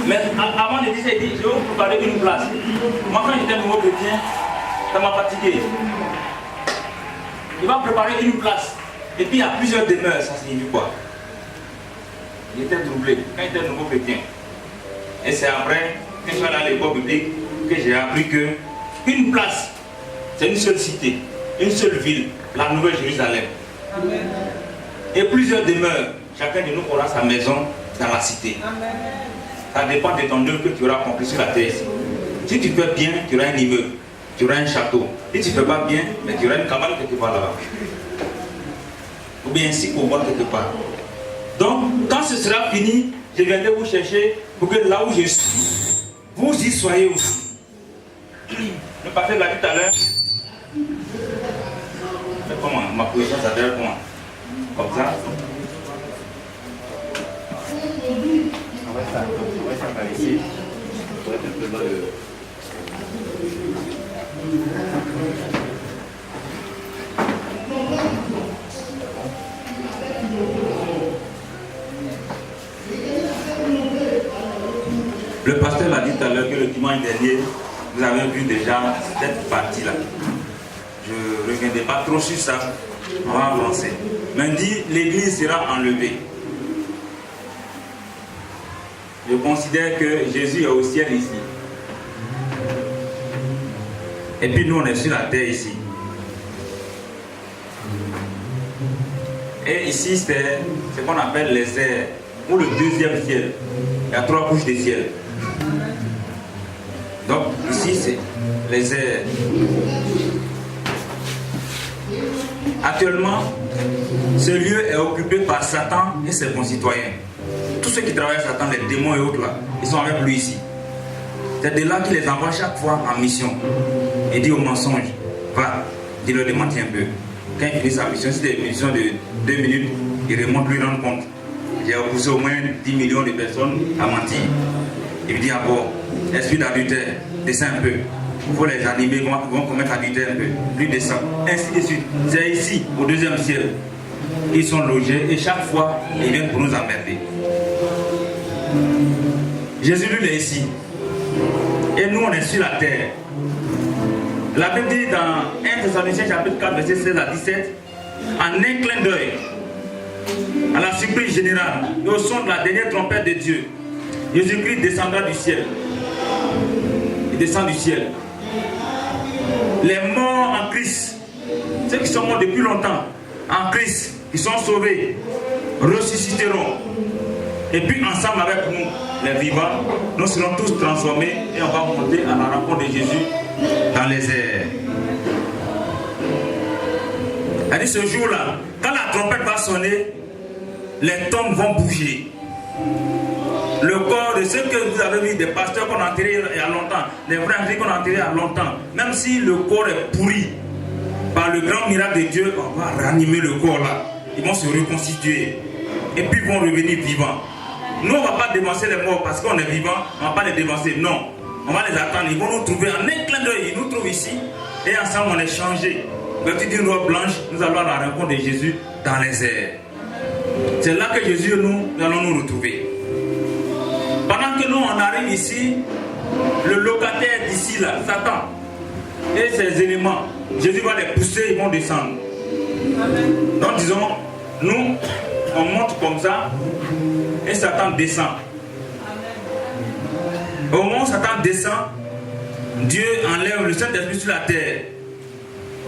Mais avant de dire ça, il dit, je vais vous préparer une place. Moi, quand j'étais nouveau chrétien, ça m'a fatigué. Il va préparer une place. Et puis il y a plusieurs demeures, ça signifie quoi? Il était troublé quand il était nouveau chrétien. Et c'est après, quand je suis allé à l'école biblique, que j'ai appris que une place, c'est une seule cité, une seule ville, la Nouvelle Jérusalem. Amen. Et plusieurs demeures, chacun de nous aura sa maison dans la cité. Amen. Ça dépend de ton œuvre que tu auras accompli sur la terre ici. Si tu fais bien, tu auras un immeuble, tu auras un château. Si tu ne fais pas bien, mais tu auras une cabane quelque part là-bas. Ou bien ainsi qu'on voit quelque part. Donc, quand ce sera fini, je viendrai vous chercher pour que là où je suis, vous y soyez aussi. Le pasteur l'a dit tout à l'heure. Mais comment? Ma position s'appelle comment? Comme ça? On va s'en ici. Pour être un peu dans le... Le pasteur m'a dit tout à l'heure que le dimanche dernier, vous avez vu déjà cette partie-là. Je ne reviendrai pas trop sur ça, on va avancer. Mais dit, l'église sera enlevée. Je considère que Jésus est au ciel ici. Et puis nous, on est sur la terre ici. Et ici, c'est ce qu'on appelle les airs, ou le deuxième ciel. Il y a 3 couches de ciel. Donc, ici, c'est les airs. Actuellement, ce lieu est occupé par Satan et ses concitoyens. Tous ceux qui travaillent à Satan, les démons et autres, là, ils sont avec lui ici. C'est de là qu'il les envoie chaque fois en mission. Il dit au mensonge, va, dis-leur de mentir un peu. Quand il finit sa mission, si c'est une mission de 2 minutes, il remonte lui rendre compte. J'ai poussé au moins 10 millions de personnes à mentir. Il me dit, ah bon, esprit d'adultère, descends un peu. Il faut les animer, ils vont commettre adultère un peu. Lui descend, ainsi de suite. C'est ici, au deuxième ciel. Ils sont logés et chaque fois, ils viennent pour nous emmerder. Jésus, lui, est ici. Et nous, on est sur la terre. La Bible dit dans 1 Thessaloniciens chapitre 4, verset 16 à 17, en un clin d'œil, à la surprise générale, et au son de la dernière trompette de Dieu, Jésus-Christ descendra du ciel. Il descend du ciel. Les morts en Christ, ceux qui sont morts depuis longtemps, en Christ, qui sont sauvés, ressusciteront. Et puis ensemble avec nous, les vivants, nous serons tous transformés et on va monter à la rencontre de Jésus dans les airs. Elle dit ce jour-là, quand la trompette va sonner, les tombes vont bouger. Le corps de ceux que vous avez vu, des pasteurs qu'on a enterrés il y a longtemps, des frères qu'on a enterrés il y a longtemps, même si le corps est pourri, par le grand miracle de Dieu, on va ranimer le corps là. Ils vont se reconstituer. Et puis ils vont revenir vivants. Nous, on ne va pas dévancer les morts parce qu'on est vivants, on ne va pas les dévancer. Non. On va les attendre. Ils vont nous trouver en un clin d'œil. Ils nous trouvent ici. Et ensemble, on est changés. Vêtus d'une robe blanche, nous allons à la rencontre de Jésus dans les airs. C'est là que Jésus et nous allons nous retrouver. Pendant que nous, on arrive ici, le locataire d'ici, là, Satan, et ses éléments, Jésus va les pousser, ils vont descendre. Amen. Donc, disons, nous, on monte comme ça, et Satan descend. Au moment où Satan descend, Dieu enlève le Saint-Esprit sur la terre.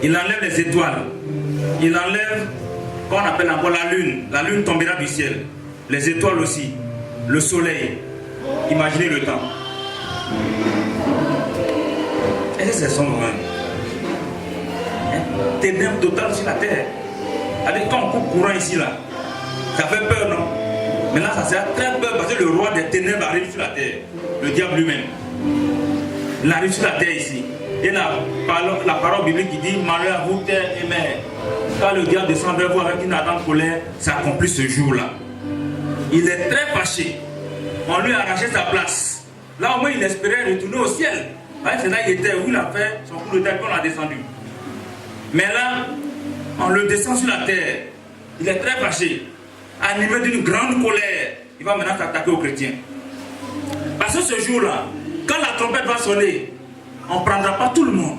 Il enlève les étoiles. Il enlève, qu'on appelle encore la lune. La lune tombera du ciel. Les étoiles aussi. Le soleil. Imaginez le temps. Et c'est son moment. Un ténèbre total sur la terre. Avec quand on coupe courant ici, là, ça fait peur, non? Mais là, ça sert très peur parce que le roi des ténèbres arrive sur la terre. Le diable lui-même. Il arrive sur la terre ici. Et la parole biblique qui dit malheur à vous, terre et mer. Quand le diable descend vers vous avec une ardente colère, ça accomplit ce jour-là. Il est très fâché. On lui a arraché sa place. Là, au moins, il espérait retourner au ciel. C'est là qu'il était, où il a fait son coup de tête qu'on l'a descendu. Mais là, on le descend sur la terre. Il est très fâché. Animé d'une grande colère. Il va maintenant s'attaquer aux chrétiens. Parce ce jour-là, quand la trompette va sonner, on ne prendra pas tout le monde.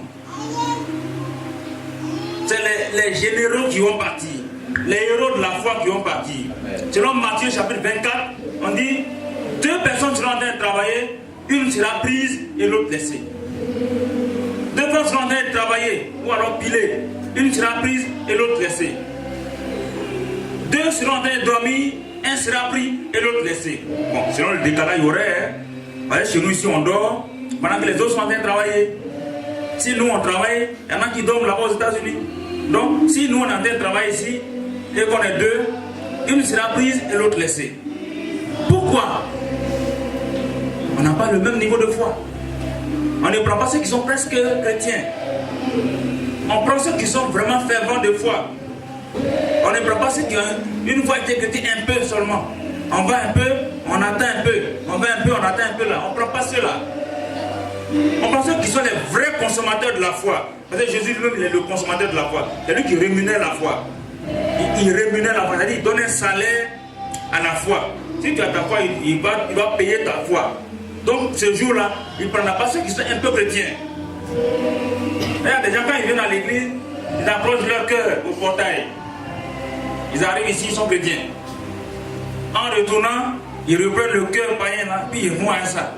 C'est les généraux qui vont partir, les héros de la foi qui vont partir. Selon Matthieu chapitre 24, on dit 2 personnes seront en train de travailler, une sera prise et l'autre laissée. 2 personnes seront en train de travailler ou alors piler, une sera prise et l'autre laissée. 2 seront en train de dormir, un sera pris et l'autre laissé. Bon, selon le décalage, il y aurait. Chez nous ici on dort, pendant que les autres sont en train de travailler. Si nous on travaille, il y en a qui dorment là-bas aux États-Unis. Donc, si nous on est en train de travailler ici, et qu'on est 2, une sera prise et l'autre laissée. Pourquoi? On n'a pas le même niveau de foi. On ne prend pas ceux qui sont presque chrétiens. On prend ceux qui sont vraiment fervents de foi. On ne prend pas ceux qui ont une fois été chrétiens un peu seulement. On va un peu, on attend un peu. On va un peu, on attend un peu là. On ne prend pas ceux-là. On prend ceux qui sont les vrais consommateurs de la foi. Parce que Jésus lui-même, il est le consommateur de la foi. C'est lui qui rémunère la foi. Il rémunère la foi. C'est-à-dire qu'il donne un salaire à la foi. Si tu as ta foi, il va payer ta foi. Donc ce jour-là, il ne prendra pas ceux qui sont un peu chrétiens. Il y a des gens, quand ils viennent à l'église, ils approchent leur cœur au portail. Ils arrivent ici, ils sont chrétiens. En retournant, ils reprennent le cœur païen là, puis ils vont à ça.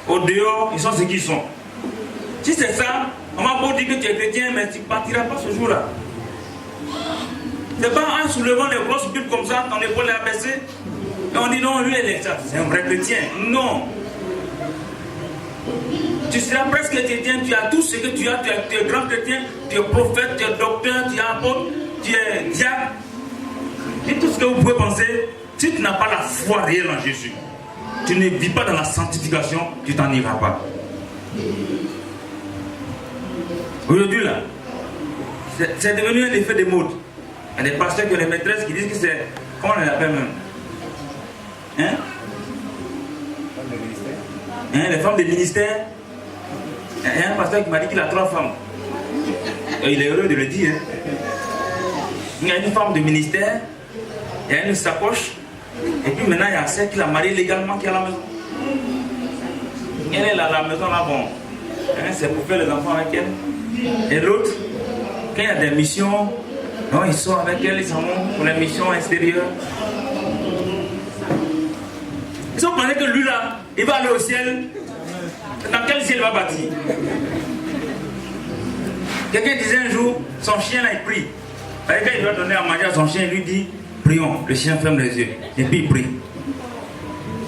Au dehors, ils sont ce qu'ils sont. Si c'est ça, on va pas dire que tu es chrétien, mais tu ne partiras pas ce jour-là. C'est pas en soulevant les grosses Bibles comme ça, ton épaule est abaissée, et on dit non, lui, c'est un vrai chrétien. Non. Tu seras presque chrétien, tu as tout ce que tu as, tu es grand chrétien, tu es prophète, tu es docteur, tu es apôtre, tu es diacre. Et tout ce que vous pouvez penser, si tu n'as pas la foi réelle en Jésus, tu ne vis pas dans la sanctification, tu t'en iras pas. Aujourd'hui là, c'est devenu un effet de mode. Il y a des pasteurs qui ont des maîtresses qui disent que c'est... Comment on les appelle même? Hein? Les femmes de ministère. Il y a un pasteur qui m'a dit qu'il a 3 femmes. Et il est heureux de le dire. Il y a une femme de ministère, il y a une sacoche, et puis maintenant il y a celle qu'il a mariée légalement qui est à la maison. Elle est à la maison là, bon, c'est pour faire les enfants avec elle. Et l'autre, quand il y a des missions, non, ils sont avec elle, ils s'en vont pour les missions extérieures. Ils ont pensé que lui là, il va aller au ciel. Dans quel ciel il va bâtir? Quelqu'un disait un jour, son chien là il prie. Quand il doit donner à manger à son chien, il lui dit, prions. Le chien ferme les yeux. Et puis il prie.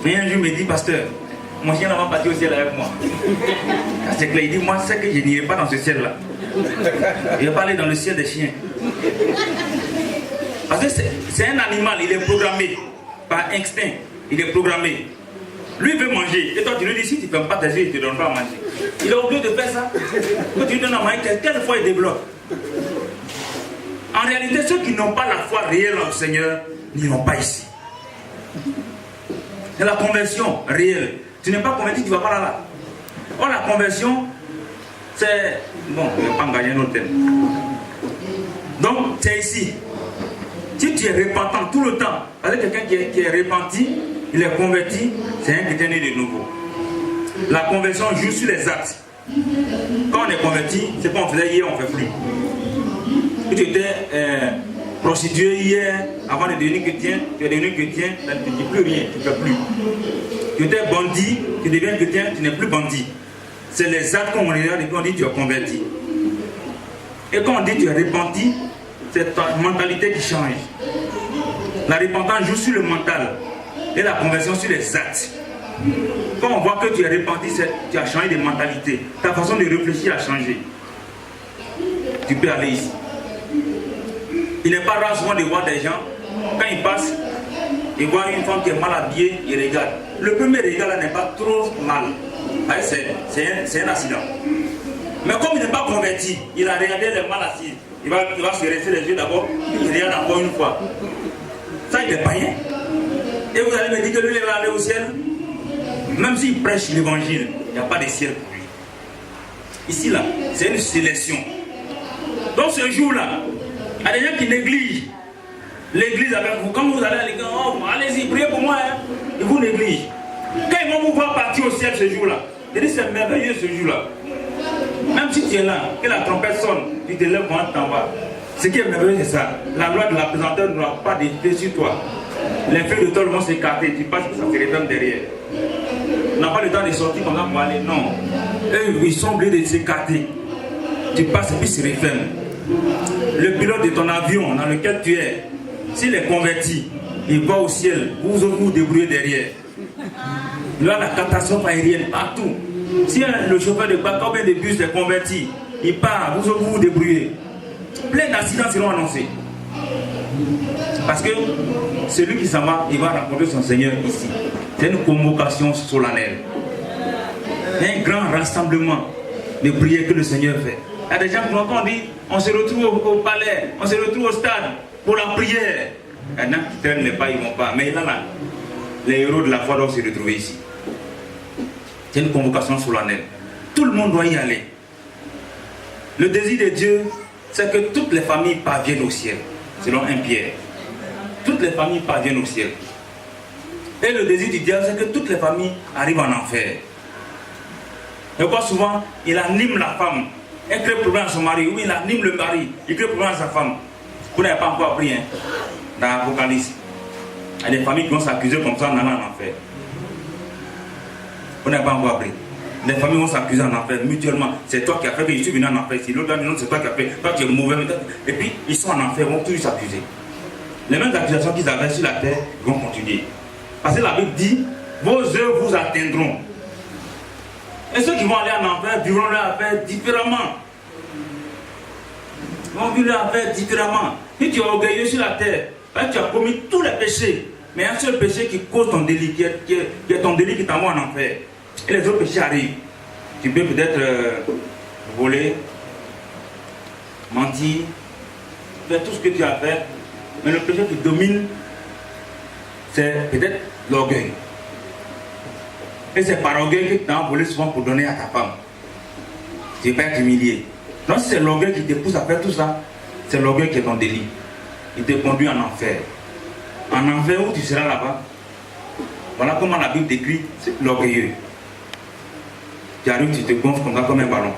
Mais un jour il me dit, pasteur, mon chien là va partir au ciel avec moi. C'est clair, il dit, moi c'est que je n'irai pas dans ce ciel là. Il va pas aller dans le ciel des chiens. Parce que c'est un animal, il est programmé par instinct. Il est programmé. Lui veut manger. Et toi tu lui dis, si tu ne fermes pas tes yeux, il ne te donne pas à manger. Il a oublié de faire ça. Quand tu lui donnes à manger, quelle fois il développe? En réalité, ceux qui n'ont pas la foi réelle en Seigneur n'iront pas ici. C'est la conversion réelle. Tu n'es pas converti, tu ne vas pas là. Or, la conversion, c'est... Bon, je ne vais pas engager un autre thème. Donc, c'est ici. Si tu es repentant tout le temps, avec quelqu'un qui est repenti, il est converti, c'est un chrétien né de nouveau. La conversion joue sur les actes. Quand on est converti, c'est pas on faisait hier, on ne fait plus. Si tu étais prostitué hier, avant de devenir chrétien, tu es devenu chrétien, tu ne dis plus rien, tu ne fais plus. Tu étais bandit, tu deviens chrétien, tu n'es plus bandit. C'est les actes qu'on regarde et qu'on dit tu es converti. Et quand on dit tu es repenti, c'est ta mentalité qui change. La repentance joue sur le mental et la conversion sur les actes. Quand on voit que tu es repenti, tu as changé de mentalité. Ta façon de réfléchir a changé. Tu peux aller ici. Il n'est pas rare souvent de voir des gens, quand ils passent, ils voient une femme qui est mal habillée, ils regardent. Le premier regard là n'est pas trop mal. C'est un accident. Mais comme il n'est pas converti, il a regardé les mal assis. Il va se rincer les yeux d'abord, puis il regarde encore une fois. Ça, il est païen. Et vous allez me dire que lui, il va aller au ciel. Même s'il prêche l'évangile, il n'y a pas de ciel pour lui. Ici, là, c'est une sélection. Donc ce jour-là, il y a des gens qui négligent l'église avec vous. Quand vous allez à l'église, oh, allez-y, priez pour moi. Hein. Ils vous négligent. Quand ils vont vous voir partir au ciel ce jour-là. Je dis, c'est merveilleux ce jour-là. Même si tu es là, que la trompette sonne, tu te lèves quand tu t'en vas. Ce qui est merveilleux, c'est ça. La loi de la pesanteur n'aura pas d'effet sur toi. Les feux de tôle vont s'écarter, tu passes, ça se referme derrière. On n'a pas le temps de sortir comme ça pour aller, non. Eux, ils sont obligés de s'écarter. Tu passes et puis se referme. Le pilote de ton avion dans lequel tu es, s'il est converti, il va au ciel, vous vous débrouillez derrière. Il y a la catastrophe aérienne partout. Si le chauffeur de bac, combien de bus est converti, il part, vous vous débrouillez. Plein d'accidents seront annoncés. Parce que celui qui s'en va, il va rencontrer son Seigneur ici. C'est une convocation solennelle. Un grand rassemblement de prières que le Seigneur fait. Il y a des gens qui m'ont dit, on se retrouve au palais, on se retrouve au stade pour la prière. Il y en a qui traînent les pas, ils ne vont pas. Mais là, les héros de la foi doivent se retrouver ici. C'est une convocation solennelle. Tout le monde doit y aller. Le désir de Dieu, c'est que toutes les familles parviennent au ciel, selon 1 Pierre. Toutes les familles parviennent au ciel. Et le désir du diable, c'est que toutes les familles arrivent en enfer. Et quoi souvent, il anime la femme. Elle crée problème à son mari, ou il anime le mari, il crée problème à sa femme. Vous n'avez pas encore appris, hein, dans l'Apocalypse. Il y a des familles qui vont s'accuser comme ça en allant en enfer. Vous n'avez pas encore appris. Les familles vont s'accuser en enfer mutuellement. C'est toi qui as fait que je suis venu en enfer. Si l'autre c'est toi qui as fait, toi tu es mauvais. Et puis ils sont en enfer, ils vont tous s'accuser. Les mêmes accusations qu'ils avaient sur la terre vont continuer. Parce que la Bible dit, vos œuvres vous atteindront. Et ceux qui vont aller en enfer vivront leur affaire différemment. Ils vont vivre leur affaire différemment. Si tu es orgueilleux sur la terre, tu as commis tous les péchés. Mais un seul péché qui cause ton délit, qui est ton délit qui t'envoie en enfer. Et les autres péchés arrivent. Tu peux peut-être voler, mentir, faire tout ce que tu as fait. Mais le péché qui domine, c'est peut-être l'orgueil. Et c'est par orgueil que tu as volé souvent pour donner à ta femme. Tu ne vas pas être humilié. Donc si c'est l'orgueil qui te pousse à faire tout ça, c'est l'orgueil qui est ton délit. Il te conduit en enfer. En enfer où tu seras là-bas. Voilà comment la Bible décrit l'orgueilleux. Tu arrives, tu te gonfles comme ça, comme un ballon.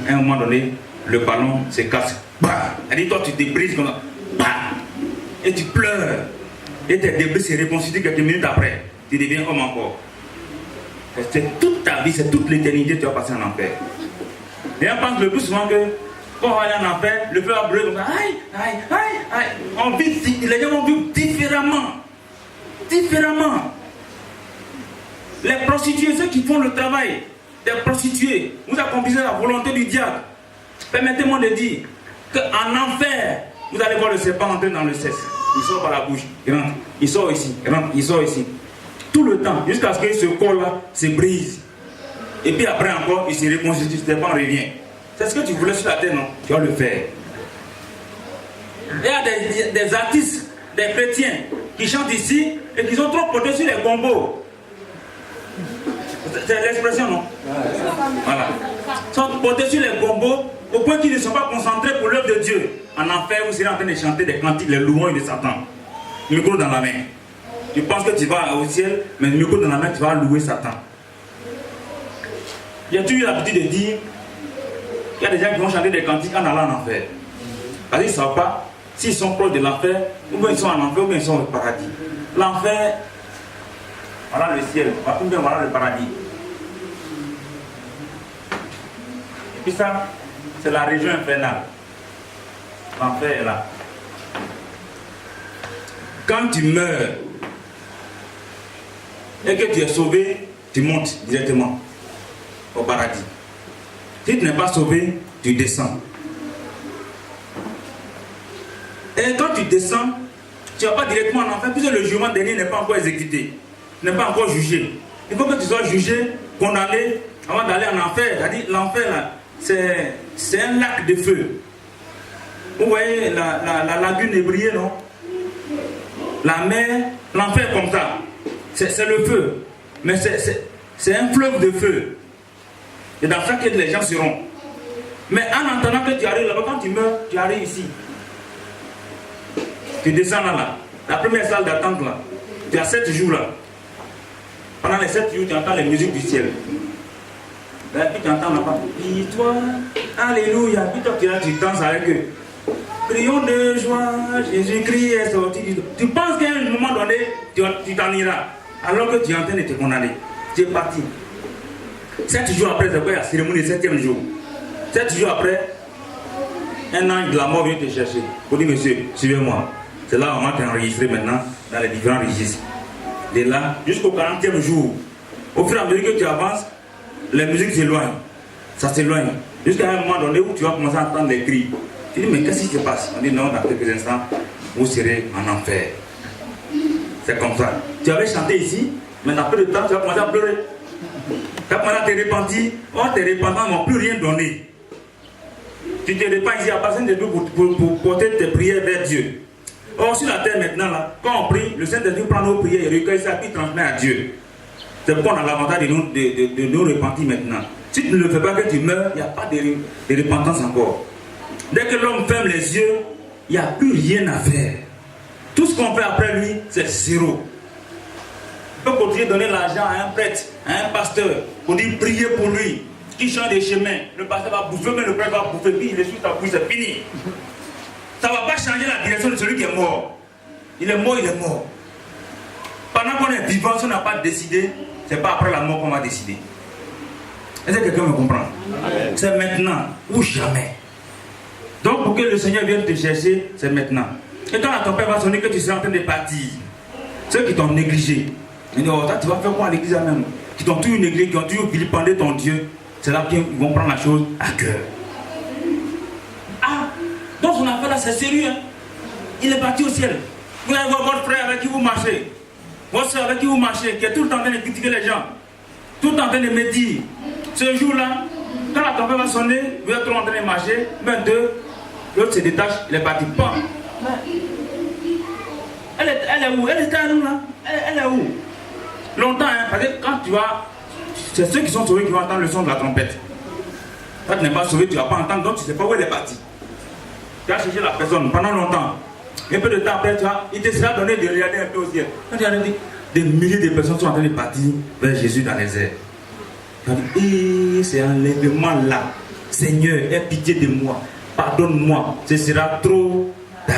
À un moment donné, le ballon se casse. Bah! Elle dit, toi, tu te brises comme ça. Bah! Et tu pleures. Et tes débris se reconstituent quelques minutes après. Tu deviens homme encore. C'est toute ta vie, c'est toute l'éternité que tu vas passer en enfer. Et on pense le plus souvent que quand on va aller en enfer, le feu va brûler comme ça. Aïe, aïe, aïe, aïe. Les gens vont vivre différemment. Différemment. Les prostituées, ceux qui font le travail des prostituées, vous accomplissez la volonté du diable. Permettez-moi de dire qu'en enfer, vous allez voir le serpent entrer dans le cesse. Il sort par la bouche, il rentre, il sort ici, il rentre, il sort ici. Tout le temps, jusqu'à ce que ce corps-là se brise. Et puis après encore, il se reconstitue, le serpent revient. C'est ce que tu voulais sur la terre, non? Tu vas le faire. Il y a des artistes, des chrétiens, qui chantent ici et qui sont trop portés sur les combos. C'est l'expression, non? Voilà. Ils sont portés sur les combos au point qu'ils ne sont pas concentrés pour l'œuvre de Dieu. En enfer, vous serez en train de chanter des cantiques, les louanges de Satan. Le micro dans la main. Tu penses que tu vas au ciel, mais le micro dans la main, tu vas louer Satan. J'ai toujours eu l'habitude de dire qu'il y a des gens qui vont chanter des cantiques en allant en enfer. Parce qu'ils ne savent pas s'ils sont proches de l'enfer, ou bien ils sont en enfer, ou bien ils sont au paradis. L'enfer, voilà le ciel, ou bien voilà le paradis. Et puis ça, c'est la région infernale. L'enfer est là. Quand tu meurs et que tu es sauvé, tu montes directement au paradis. Si tu n'es pas sauvé, tu descends. Et quand tu descends, tu ne vas pas directement en enfer, puisque le jugement dernier n'est pas encore exécuté, n'est pas encore jugé. Il faut que tu sois jugé, condamné, avant d'aller en enfer. C'est-à-dire, l'enfer, là, c'est un lac de feu. Vous voyez la lagune ébriée, non? La mer, l'enfer comme ça. C'est le feu. Mais c'est un fleuve de feu. Et dans ça que les gens seront. Mais en entendant que tu arrives là-bas, quand tu meurs, tu arrives ici. Tu descends là. La première salle d'attente là. Tu as 7 jours là. pendant les 7 jours, tu entends les musiques du ciel. Là, puis tu entends là-bas, puis toi, alléluia, puis toi tu danses avec eux. Prions de joie, Jésus-Christ est sorti du... Tu penses qu'à un moment donné, tu t'en iras, alors que tu es en train de te condamner. Tu es parti. 7 jours après, c'est quoi la cérémonie du 7e jour? 7 jours après, un ange de la mort vient te chercher. Pour dire, monsieur, suivez-moi. C'est là où on va t'enregistrer maintenant dans les différents registres. De là, jusqu'au 40e jour, au fur et à mesure que tu avances, les musiques s'éloignent. Ça s'éloigne. Jusqu'à un moment donné où tu vas commencer à entendre les cris. Tu dis, mais qu'est-ce qui se passe? On dit, non, dans quelques instants, vous serez en enfer. C'est comme ça. Tu avais chanté ici, mais dans peu de temps, tu vas commencer à pleurer. Tu vas commencer à te repentir. Oh, tes repentants n'ont plus rien donné. Tu te repens ici à passer de Dieu pour porter tes prières vers Dieu. Or, sur la terre maintenant, là, quand on prie, le Saint-Esprit prend nos prières et recueille ça, puis transmet à Dieu. C'est pourquoi on a l'avantage de nous repentir maintenant. Si tu ne le fais pas, que tu meurs, il n'y a pas de repentance encore. Dès que l'homme ferme les yeux, il n'y a plus rien à faire. Tout ce qu'on fait après lui, c'est zéro. On peut continuer à donner l'argent à un prêtre, à un pasteur, pour dire prier pour lui, qui change des chemins. Le pasteur va bouffer, mais le prêtre va bouffer, puis il est sur ta bouche, c'est fini. Ça ne va pas changer la direction de celui qui est mort. Il est mort, il est mort. Pendant qu'on est vivant, si on n'a pas décidé, ce n'est pas après la mort qu'on va décider. Est-ce que quelqu'un me comprend? C'est maintenant ou jamais. Donc pour que le Seigneur vienne te chercher, c'est maintenant. Et quand la tempête va sonner, que tu seras en train de partir, ceux qui t'ont négligé, ils disent, oh, tu vas faire quoi à l'église même? Qui t'ont toujours négligé, qui ont toujours vilipendé ton Dieu, c'est là qu'ils vont prendre la chose à cœur. Ah, donc son affaire là, c'est sérieux. Hein? Il est parti au ciel. Vous allez voir votre frère avec qui vous marchez, votre soeur avec qui vous marchez, qui est tout le temps en train de critiquer les gens, tout le temps en train de me dire, ce jour-là, quand la tempête va sonner, vous êtes trop en train de marcher, mais deux, l'autre se détache, il est parti. Pas. Elle est où? Elle était à nous là. Elle est où? Longtemps, hein, parce que quand tu vas, c'est ceux qui sont sauvés qui vont entendre le son de la trompette. Quand tu n'es pas sauvé, tu ne vas pas entendre, donc tu ne sais pas où elle est partie. Tu as cherché la personne pendant longtemps. Un peu de temps après, il te sera donné de regarder un peu au ciel. Quand tu as dit, des milliers de personnes sont en train de partir vers Jésus dans les airs. Tu as dit, c'est enlèvement là. Seigneur, aie pitié de moi. Pardonne-moi. Ce sera trop tard.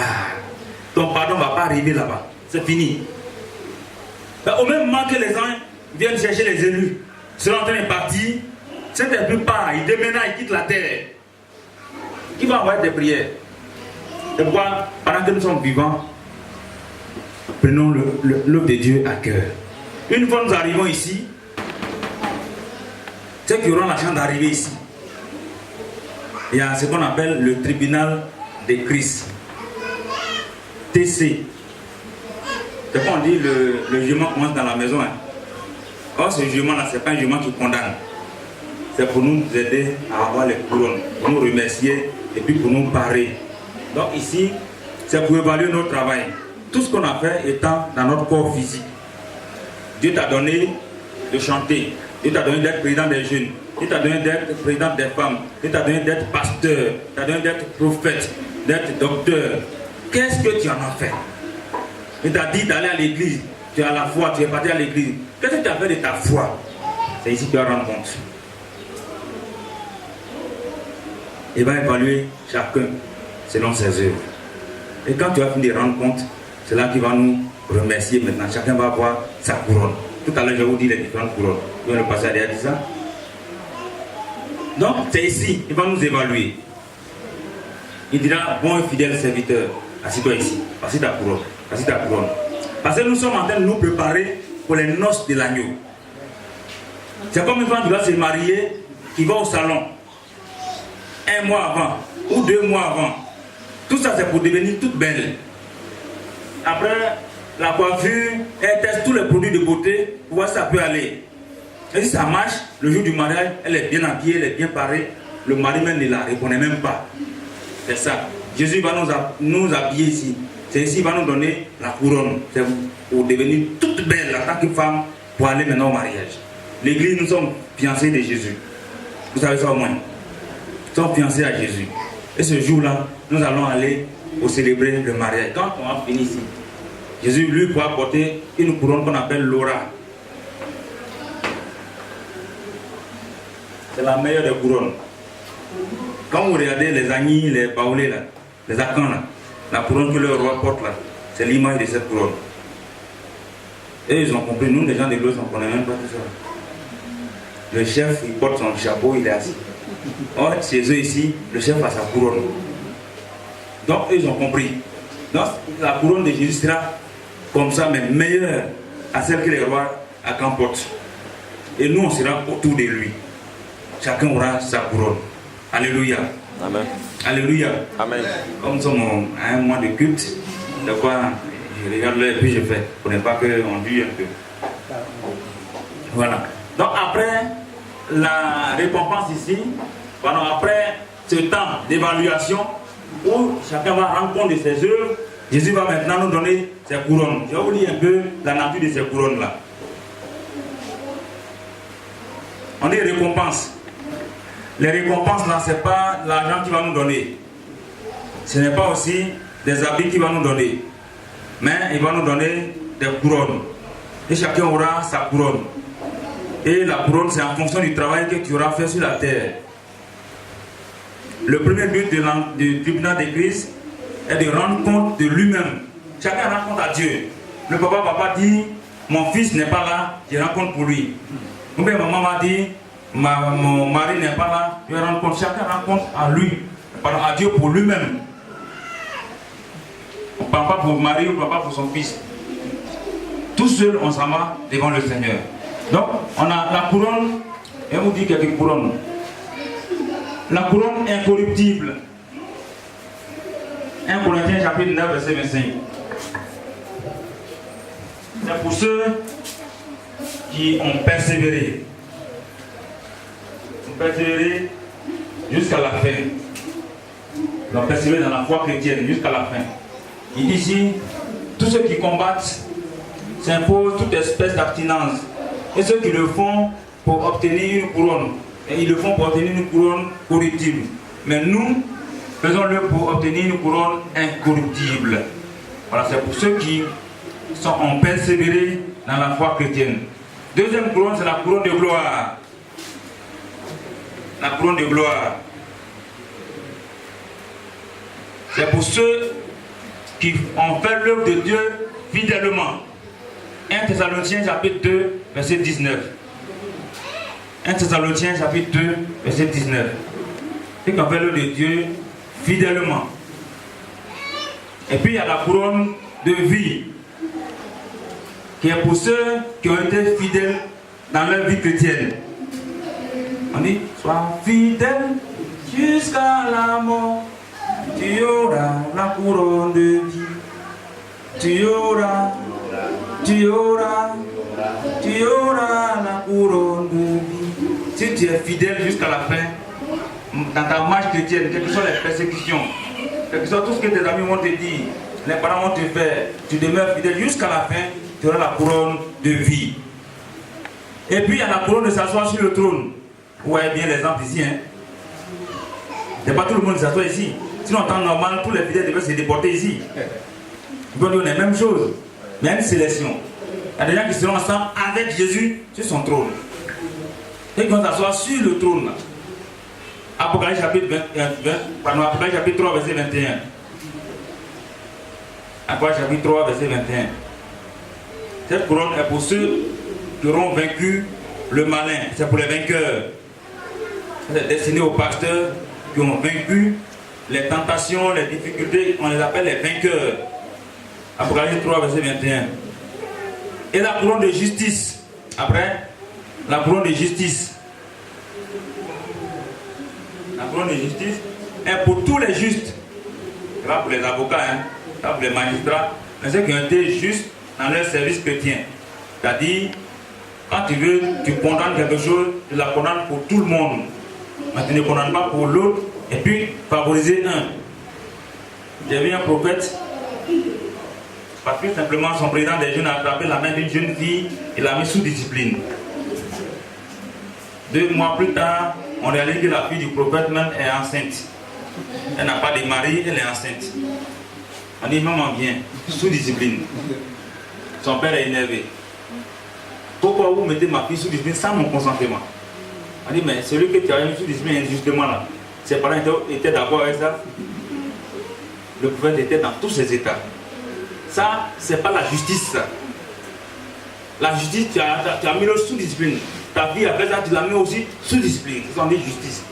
Ton pardon ne va pas arriver là-bas. C'est fini. Au même moment que les anges viennent chercher les élus, ils sont en train de partir, Saint-Esprit part, il déménage, il quitte la terre. Qui va envoyer des prières? C'est pourquoi, pendant que nous sommes vivants, prenons l'œuvre de Dieu à cœur. Une fois nous arrivons ici, ceux qui auront la chance d'arriver ici, il y a ce qu'on appelle le tribunal de Christ. TC. C'est quand on dit le jugement commence dans la maison. Hein. Or, ce jugement-là, ce n'est pas un jugement qui condamne. C'est pour nous aider à avoir les couronnes, pour nous remercier et puis pour nous parer. Donc ici, c'est pour évaluer notre travail. Tout ce qu'on a fait étant dans notre corps physique. Dieu t'a donné de chanter. Dieu t'a donné d'être président des jeunes. Dieu t'a donné d'être président des femmes. Dieu t'a donné d'être pasteur. Dieu t'a donné d'être prophète, d'être docteur. Qu'est-ce que tu en as fait? Il t'a dit d'aller à l'église. Tu as la foi, tu es parti à l'église. Qu'est-ce que tu as fait de ta foi? C'est ici que tu vas rendre compte. Il va évaluer chacun selon ses œuvres. Et quand tu vas finir de rendre compte, c'est là qu'il va nous remercier maintenant. Chacun va avoir sa couronne. Tout à l'heure, je vais vous dire les différentes couronnes. Vous le passer derrière dit ça. Donc, c'est ici, il va nous évaluer. Il dira, bon et fidèle serviteur, assis-toi ici, assis ta couronne, assis ta couronne. Parce que nous sommes en train de nous préparer pour les noces de l'agneau. C'est comme une femme qui va se marier, qui va au salon, 1 mois avant, ou 2 mois avant. Tout ça, c'est pour devenir toute belle. Après, la coiffure, elle teste tous les produits de beauté pour voir si ça peut aller. Et si ça marche, le jour du mariage, elle est bien habillée, elle est bien parée. Le mari même ne la reconnaît même pas. C'est ça. Jésus va nous habiller ici. C'est ici qu'il va nous donner la couronne. C'est pour devenir toute belle en tant que femme pour aller maintenant au mariage. L'église, nous sommes fiancés de Jésus. Vous savez ça au moins. Nous sommes fiancés à Jésus. Et ce jour-là, nous allons aller pour célébrer le mariage. Quand on va finir ici, Jésus lui pourra porter une couronne qu'on appelle l'aura. c'est la meilleure des couronnes. Quand vous regardez les agnis, les baoulés, là, les akans, là, la couronne que le roi porte, là, c'est l'image de cette couronne. Et ils ont compris, nous les gens de l'autre, on ne connaît même pas tout ça. Le chef, il porte son chapeau, il est assis. Or, chez eux ici, le chef a sa couronne. Donc, ils ont compris. Donc, la couronne de Jésus sera comme ça, mais meilleure à celle que les rois akans portent. Et nous, on sera autour de lui. Chacun aura sa couronne. Alléluia. Amen. Alléluia. Amen. Comme nous sommes à un mois de culte, de quoi je regarde là et puis je fais. Pour ne pas qu'on dure un peu. Voilà. Donc après la récompense ici, après ce temps d'évaluation où chacun va rendre compte de ses œuvres, Jésus va maintenant nous donner ses couronnes. Je vais vous lire un peu la nature de ces couronnes-là. On dit récompense. Les récompenses là, ce n'est pas l'argent qui va nous donner. Ce n'est pas aussi des habits qui va nous donner. Mais il va nous donner des couronnes. Et chacun aura sa couronne. Et la couronne, c'est en fonction du travail que tu auras fait sur la terre. Le premier but du tribunal de Christ est de rendre compte de lui-même. Chacun rend compte à Dieu. Le papa dit, mon fils n'est pas là, je rends compte pour lui. Ou bien maman m'a dit, mon mari n'est pas là, je rends compte. Chacun rend compte à lui, à Dieu pour lui-même. On ne parle pas pour le mari ou pas pour son fils. Tout seul, on s'en va devant le Seigneur. Donc, on a la couronne, et on vous dit quelques couronnes. La couronne incorruptible. 1 Corinthiens chapitre 9, verset 25. C'est pour ceux qui ont persévéré. Ont persévéré jusqu'à la fin. Ils ont persévéré dans la foi chrétienne jusqu'à la fin. Il dit ici, tous ceux qui combattent s'imposent toute espèce d'abstinence. Et ceux qui le font pour obtenir une couronne. Et ils le font pour obtenir une couronne corruptible. Mais nous, faisons-le pour obtenir une couronne incorruptible. Voilà, c'est pour ceux qui ont persévéré dans la foi chrétienne. Deuxième couronne, c'est la couronne de gloire. La couronne de gloire. C'est pour ceux qui ont fait l'œuvre de Dieu fidèlement. 1 Thessaloniciens chapitre 2, verset 19. 1 Thessaloniciens chapitre 2, verset 19. Ceux qui ont fait l'œuvre de Dieu fidèlement. Et puis il y a la couronne de vie, qui est pour ceux qui ont été fidèles dans leur vie chrétienne. On dit, sois fidèle jusqu'à la mort, tu auras la couronne de vie. Tu auras la couronne de vie. Si tu es fidèle jusqu'à la fin, dans ta marche chrétienne, quelles que soient les persécutions, quel que soit tout ce que tes amis vont te dire, les parents vont te faire, tu demeures fidèle jusqu'à la fin, tu auras la couronne de vie. Et puis il y a la couronne de s'asseoir sur le trône. Vous voyez bien l'exemple ici. Hein? C'est pas tout le monde qui s'assoit ici. Sinon, en temps normal, tous les fidèles devaient se déporter ici. Ils vont dire la même chose. Mais il y a une sélection. Il y a des gens qui seront ensemble avec Jésus sur son trône. Et ils vont s'asseoir sur le trône. Apocalypse chapitre 3, verset 21. Apocalypse chapitre 3, verset 21. Cette couronne est pour ceux qui auront vaincu le malin. C'est pour les vainqueurs. C'est destiné aux pasteurs qui ont vaincu les tentations, les difficultés. On les appelle les vainqueurs. Apocalypse 3, verset 21. Et la couronne de justice. Après, la couronne de justice. La couronne de justice est pour tous les justes. C'est pas pour les avocats, hein, pas pour les magistrats, mais ceux qui ont été justes dans leur service chrétien. C'est-à-dire, quand tu veux, tu condamnes quelque chose, tu la condamnes pour tout le monde. Mais tu ne condamnes pas pour l'autre et puis favoriser un. J'ai vu un prophète, parce que simplement son président des jeunes a attrapé la main d'une jeune fille et l'a mis sous discipline. 2 mois plus tard, on réalise que la fille du prophète même est enceinte. Elle n'a pas de mari, elle est enceinte. On dit, maman vient, sous discipline. Son père est énervé. Pourquoi vous mettez ma fille sous discipline sans mon consentement? On dit, mais celui que tu as eu sous discipline injustement là, ses parents étaient d'accord avec ça. Le prophète était dans tous ses états. Ça, c'est pas la justice, ça. La justice, tu as mis le sous discipline. Ta vie après ça, tu l'as mis aussi sous discipline. C'est ce qu'on dit justice.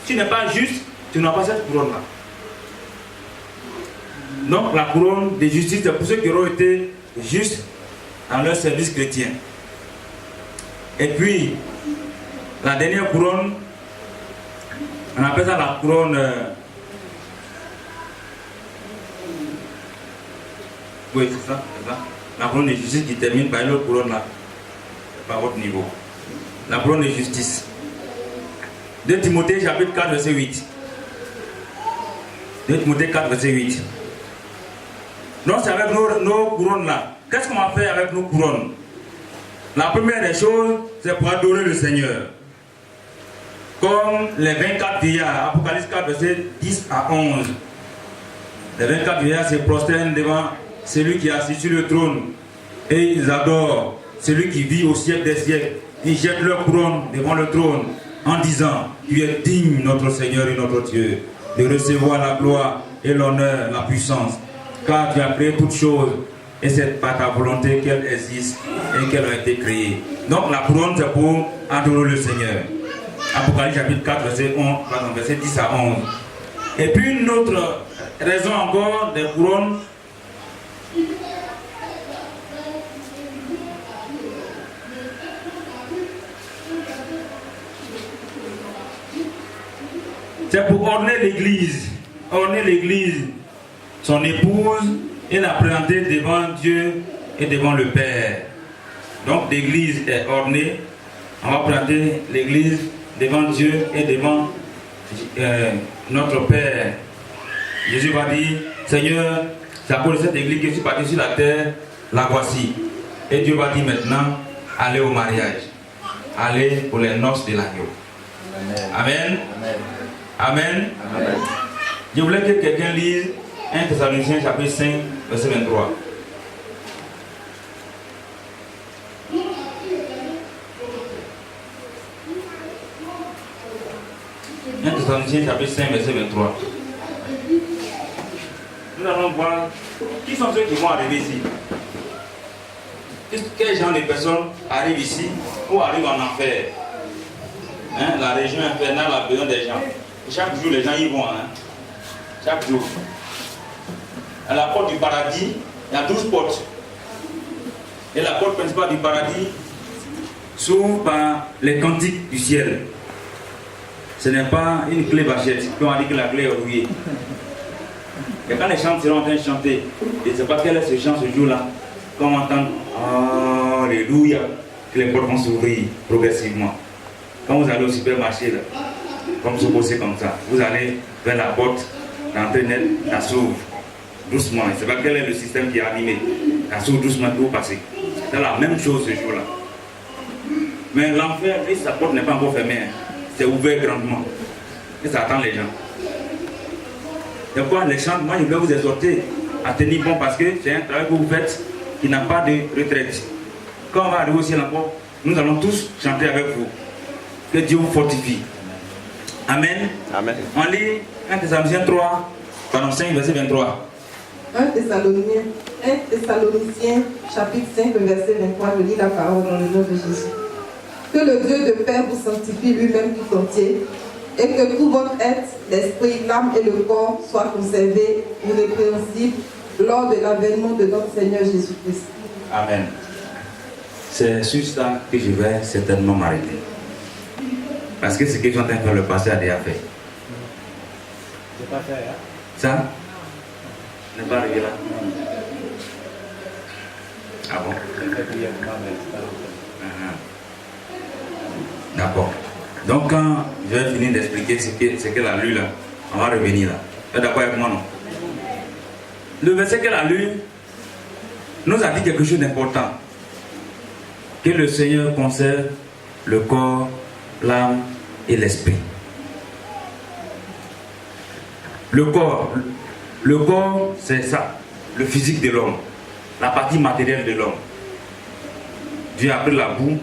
Si tu n'es pas juste, tu n'as pas cette couronne-là. Donc la couronne de justice, c'est pour ceux qui auront été justes dans leur service chrétien. Et puis, la dernière couronne, on appelle ça la couronne... oui, c'est ça. La couronne de justice qui termine par une autre couronne là, par votre niveau. La couronne de justice. 2 Timothée chapitre 4 verset 8. 2 Timothée 4 verset 8. Donc c'est avec nos couronnes là. Qu'est-ce qu'on va faire avec nos couronnes? La première des choses, c'est pour adorer le Seigneur. Comme les 24 vieillards, Apocalypse 4 verset 10 à 11. Les 24 vieillards se prosternent devant celui qui est assis sur le trône. Et ils adorent celui qui vit au siècle des siècles. Ils jettent leur couronne devant le trône en disant: tu es digne, notre Seigneur et notre Dieu, de recevoir la gloire et l'honneur, la puissance, car tu as créé toutes choses et c'est par ta volonté qu'elles existent et qu'elles ont été créées. Donc la couronne, c'est pour adorer le Seigneur. Apocalypse chapitre 4 verset 10 à 11. Et puis une autre raison encore des couronnes, c'est pour orner l'église, son épouse, et la présenter devant Dieu et devant le Père. Donc l'église est ornée, on va présenter l'église devant Dieu et devant notre Père. Jésus va dire: Seigneur, c'est à cause de cette église que je suis parti sur la terre, la voici. Et Dieu va dire maintenant: allez au mariage, allez pour les noces de l'agneau. Amen. Amen. Amen. Je voulais que quelqu'un lise 1 Thessaloniciens chapitre 5 verset 23. 1 Thessaloniciens chapitre 5 verset 23. Nous allons voir qui sont ceux qui vont arriver ici. Quel genre de personnes arrivent ici ou arrivent en enfer? Hein? La région infernale a besoin des gens. Chaque jour, les gens y vont. Hein? Chaque jour. À la porte du paradis, il y a 12 portes. Et la porte principale du paradis s'ouvre par les cantiques du ciel. Ce n'est pas une clé vachette. Quand on dit que la clé est rouillée. Et quand les chants seront en train de chanter, je ne sais pas quel est ce chant ce jour-là, quand on entend Alléluia, que les portes vont s'ouvrir progressivement. Quand vous allez au supermarché, là, comme vous posez comme ça, vous allez vers la porte, l'entrée nette, ça s'ouvre doucement. Je ne sais pas quel est le système qui est animé. Ça s'ouvre doucement pour passer. C'est la même chose ce jour-là. Mais l'enfer, sa porte n'est pas encore fermée. Hein. C'est ouvert grandement. Et ça attend les gens. Et quoi, les chants, moi je voulais vous exhorter à tenir bon parce que c'est un travail que vous faites qui n'a pas de retraite. Quand on va arriver au ciel encore, nous allons tous chanter avec vous. Que Dieu vous fortifie. Amen. Amen. On lit 1 Thessaloniciens 5 verset 23. 1 Thessaloniciens chapitre 5 verset 23, je lis la parole dans le nom de Jésus. Que le Dieu de paix vous sanctifie lui-même tout entier, et que tout votre être, l'esprit, l'âme et le corps soient conservés irrépréhensibles lors de l'avènement de notre Seigneur Jésus-Christ. Amen. C'est sur ça que je vais certainement m'arrêter. Parce que ce que je suis en train de faire, le pasteur a déjà fait. C'est pas fait, hein? Ça n'est pas arrivé là. Ah bon? D'accord. Donc quand je vais finir d'expliquer ce qu'elle a lu là, on va revenir là. Tu es d'accord avec moi, non? Le verset qu'elle a lu nous a dit quelque chose d'important. Que le Seigneur conserve le corps, l'âme et l'esprit. Le corps, c'est ça, le physique de l'homme, la partie matérielle de l'homme. Dieu a pris la boue